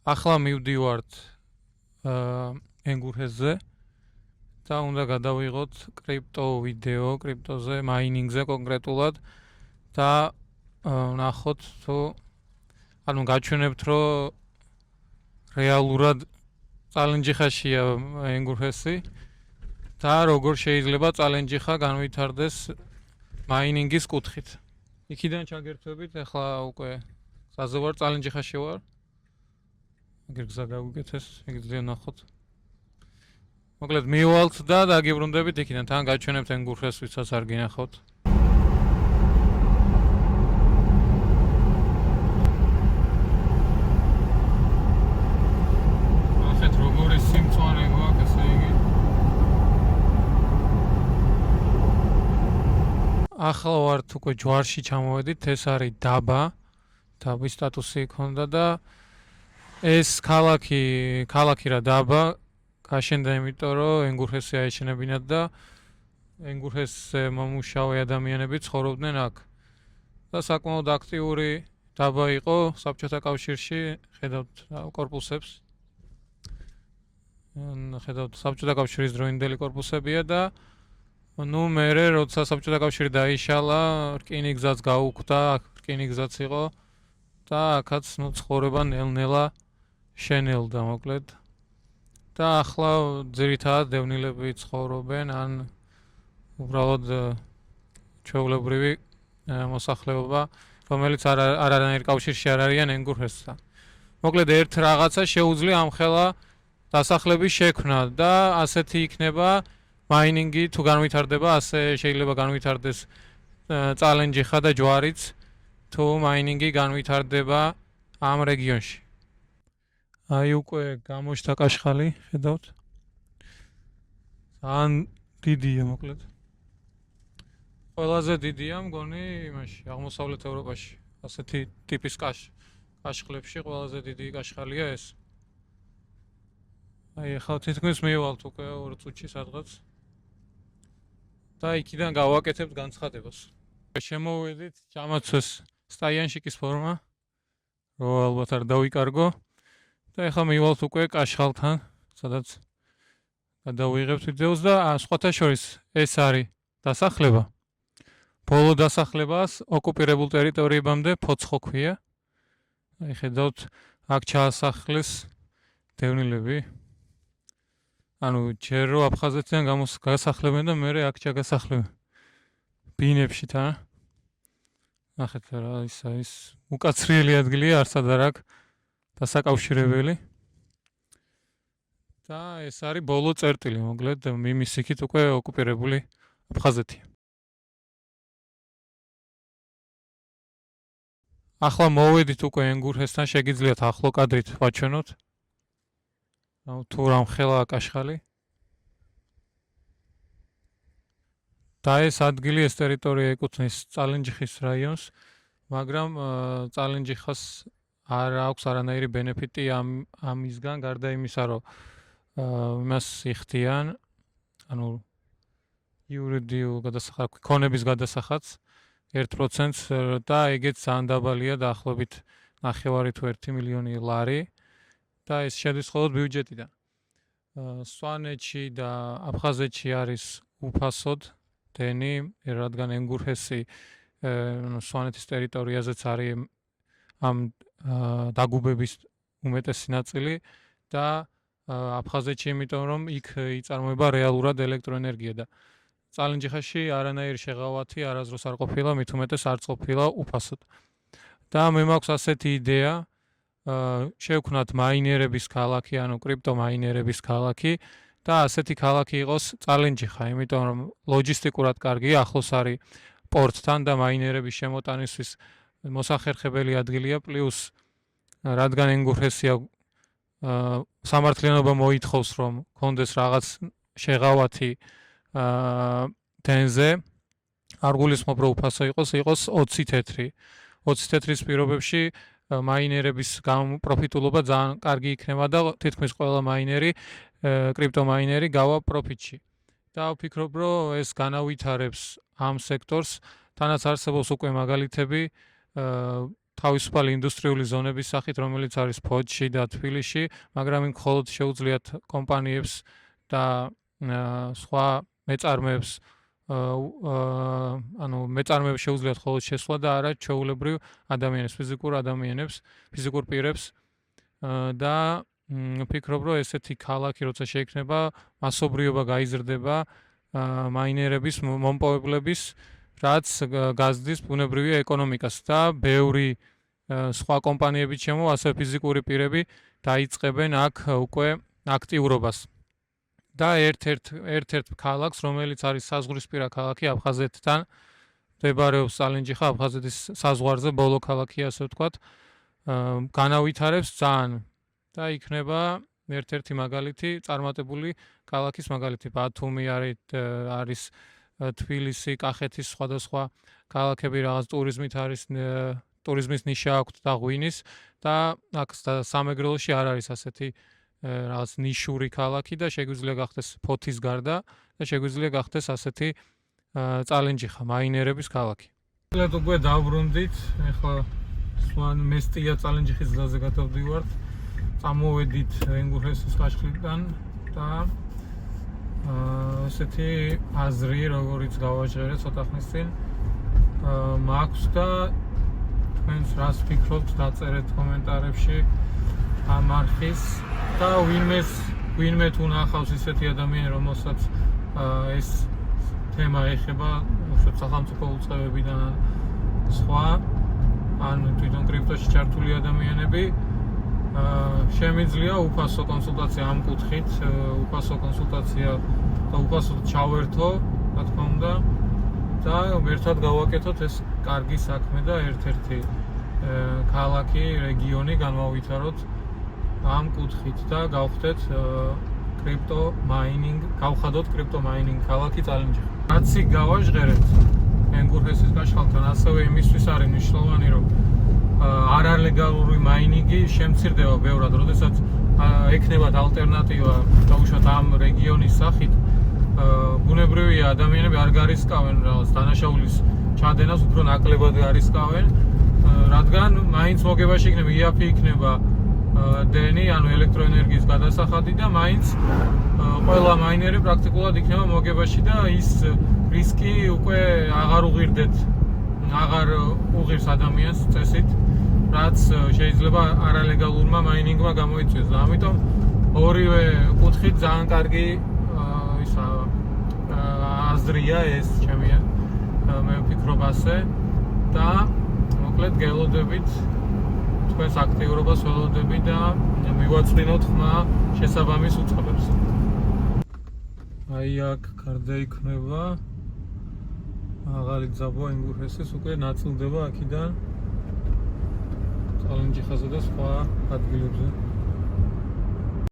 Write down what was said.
ახლა მივდივართ ენგურჰესზე და უნდა გადავიღოთ კრიპტო ვიდეო, კრიპტოზე, მაინინგზე კონკრეტულად და ვნახოთ თუ ანუ გაჩვენებთ რომ რეალურად წალენჯიხაშია ენგურჰესი და როგორ შეიძლება წალენჯიხა განვითარდეს მაინინგის კუთხით. იქიდან ჩაგერთვებით, ახლა უკვე გზაზე ვარ, წალენჯიხაში ვარ. აგერ გზა გავუკეთეს, იგრძნო ნახოთ. მოკლედ მივალთ და დაგიბრუნდებით იქიდან, თან გაჩვენებთ ენგურჰესს, ვისაც არ გინახავთ. ახეთ როგორი სიმწვანე გვაქვს, ესე იგი. ახლა ვართ უკვე ჯვარში ჩამოვედით, ეს არის დაბა. დაბის სტატუსი ჰქონდა და ეს ქალაქი რა დაბა გაშენდა იმიტომ რომ ენგურჰესი აეშენებინათ და ენგურჰესზე მომუშავე ადამიანები ცხოვრობდნენ აქ. და საკმაოდ აქტიური დაბა იყო საბჭოთა კავშირში, ხედავთ კორპუსებს. ხედავთ საბჭოთა კავშირის დროინდელი კორპუსებია და ნუ მერე როცა საბჭოთა კავშირი დაიშალა, რკინიგზაც გაუქმდა, რკინიგზაც იყო და აქაც ნუ ცხოვრება ნელ-ნელა შენელდა მოკლედ. და ახლა ძირითადად დევნილები ცხოვრობენ ან უბრალოდ ჩვეულებრივი მოსახლეობა, რომელიც არანაირ კავშირში არ არიან ენგურჰესთან. მოკლედ ერთ რაღაცა შეუძლია ამხელა დასახლების შექმნა და ასეთი იქნება მაინინგი თუ განვითარდება, ასე შეიძლება განვითარდეს წალენჯიხა და ჯვარიც თუ მაინინგი განვითარდება ამ რეგიონში. აი უკვე გამოჩნდა კაშხალი, ხედავთ? ძალიან დიდია მოკლედ. ყველაზე დიდია მგონი იმაში, აღმოსავლეთ ევროპაში. ასეთი ტიპის კაშხლებში ყველაზე დიდი კაშხალია ეს. აი ახლა თითქმის მივალთ უკვე 2 წუთში სადღაც. და იქიდან გავაკეთებთ განცხადებას. შემოვედით, ჩამოცვეს სტაიანშიკის ფორმა, რომ ალბათ არ დავიკარგო. და ახლა მივალთ უკვე კაშხალთან, სადაც გადავიღებთ ვიდეოს და სხვათა შორის ეს არის დასახლება. ბოლო დასახლებას ოკუპირებულ ტერიტორიებამდე ფოცხო ქვია. აი ხედავთ, აქ ჩაასახლეს დევნილები. ანუ ჯერ რო აფხაზეთიდან გასახლებენ და მერე აქ ჩაგასახლებენ. ბინებში თან. ნახეთ რა ის უკაცრიელი ადგილია, არსად არ აქვს დასაკავშირებელი. და ეს არის ბოლო წერტილი, მოკლედ იმის იქით უკვე ოკუპირებული აფხაზეთი. ახლა მოვედით უკვე ენგურჰესთან, შეგიძლიათ ახლო კადრით ვაჩვენოთ. თუ რამხელა კაშხალი. და ეს ადგილი, ეს ტერიტორია ეკუთვნის წალენჯიხის რაიონს, მაგრამ წალენჯიხას არ აქვს არანაირი ბენეფიტი ამისგან, გარდა იმისა, რომ იმას იხდიან, ანუ იურიდიულ გადასახადს, ქონების გადასახადს 1%-ს და ეგეც ძალიან დაბალია, დაახლოებით 9 თუ 1 მილიონი ლარი და ეს შედის მხოლოდ ბიუჯეტიდან. სვანეთში და აფხაზეთში არის უფასოდ დენი, რადგან ენგურჰესი სვანეთის ტერიტორიაზეც არის ამ დაგუბების უმეტესი ნაწილი და აფხაზეთში, იმიტომ რომ იქ იწარმოება რეალურად ელექტროენერგია და წალენჯიხაში არანაირი შეღავათი არასდროს არ ყოფილა, მით უმეტეს არც ყოფილა უფასოდ. და მე მაქვს ასეთი იდეა, შევქნათ მაინერების ქალაქი, ანუ კრიპტო მაინერების ქალაქი და ასეთი ქალაქი იყოს წალენჯიხა, იმიტომ რომ ლოჯისტიკურად კარგია, ახლოს არის პორტთან და მაინერების შემოტანისთვის მოსახერხებელი ადგილია, პლუს რადგან ენგურჰესია სამართლიანობა მოითხოვს, რომ კონდეს რაღაც შეღავათი თენზე, არ გულისხმობ, რომ უფასო იყოს 20 თეთრი. 20 თეთრის პირობებში მაინერების პროფიტულობა ძალიან კარგი იქნება და თითქმის ყველა მაინერი, კრიპტო მაინერი გავა პროფიტში. და ვფიქრობ, რომ ეს განავითარებს ამ სექტორს, თანაც არსებობს უკვე მაგალითები თავისუფალი ინდუსტრიული ზონების სახით, რომელიც არის ფოთში და თბილისში, მაგრამ იმ მხოლოდ შეუძლიათ კომპანიებს და სხვა მეწარმეებს მეწარმეებს შეუძლიათ მხოლოდ შესვლა და არა ჩვეულებრივ ადამიანებს, ფიზიკურ პირებს და ვფიქრობ, რომ ესეთი ქალაქი როცა შეიქმნება, მასობრიობა გაიზრდება მაინერების, მომპოვებლების, რაც გაზრდის ბუნებრივი ეკონომიკას და ბევრი სხვა კომპანიებიც შემო, ასე ფიზიკური პირები დაიწყებენ აქ უკვე აქტიურობას. და ერთ-ერთ ქალაქს, რომელიც არის საზღვრისპირა ქალაქი აფხაზეთთან, მდებარეობს წალენჯიხა, აფხაზეთის საზღვარზე, ბოლო ქალაქია, ასე ვთქვათ, განავითარებს ძალიან და იქნება ერთ-ერთი მაგალითი, წარმატებული ქალაქის მაგალითი. ბათუმი არის თბილისი, კახეთის სხვადასხვა ქალაქები რაღაც ტურიზმის ნიშა აქვთ და ღვინის და აქ სამეგრელოში არ არის ასეთი რაღაც ნიშური ქალაქი და შეგვიძლია გახდეს ფოთის გარდა და შეგვიძლია გახდეს ასეთი წალენჯიხა, მაინერების ქალაქი. მოკლედ უკვე დავბრუნდით, ეხლა სვან მესტია წალენჯიხის გზაზე გადავდივართ. წამოვედით ენგურჰესის ხაშხლიდან და ესეთი აზრი, როგორიც გავაჟღერე ცოტა ხნის წინ, მაქვს და თქვენს რას ფიქრობთ, დაწერეთ კომენტარებში ამ არხის და ვინმე თუ ნახავს ისეთი ადამიანი, რომელსაც ეს თემა ეხება, უშუალოდ სახელმწიფო უწყებებიდან სხვა, ან თვითონ კრიპტოში ჩართული ადამიანები, შემიძლია უფასო კონსულტაცია ამ კუთხით, უფასო კონსულტაცია და უფასოდ ჩავერთო, რა თქმა უნდა, და ერთად გავაკეთოთ ეს კარგი საქმე და ერთ-ერთი ქალაქი, რეგიონი განვავითაროთ ამ კუთხით და გავხდეთ გავხადოთ კრიპტო მაინინგ ქალაქი წალენჯიხა. რაც იქ გავაჟღერეთ ენგურჰესის გაშხალთან, ასევე იმისთვის არის მნიშვნელოვანი, რომ არალეგალური მაინინგი შემცირდება ბევრად, როდესაც ექნებათ ალტერნატივა დაუშვათ ამ რეგიონის სახით, ბუნებრივია ადამიანები არ გარისკავენ რაღაც დანაშაულის ჩადენას, უფრო ნაკლებად გარისკავენ, რადგან მაინც მოგებაში იქნება იაფი, იქნება დენი, ანუ ელექტროენერგიის გადასახადი და მაინც ყველა მაინერი პრაქტიკულად იქნება მოგებაში და ის რისკი უკვე აღარ უღირს ადამიანს წესით, რაც შეიძლება არალეგალურმა მაინინგმა გამოიწვიოს და ამიტომ ორივე კუთხით ძალიან კარგი აზრია ეს ჩემი, მე ვფიქრობ ასე და მოკლედ გელოდებით თქვენს აქტიურობას ველოდები და მივაწვინოთ ხმა შესაბამის უწყებებს. აი აქ გარდა იქნება აღარი ძაბვა ენგურჰესის უკვე ნაწილდება აქედან წალენჯიხაზე და სხვა ადგილებზე.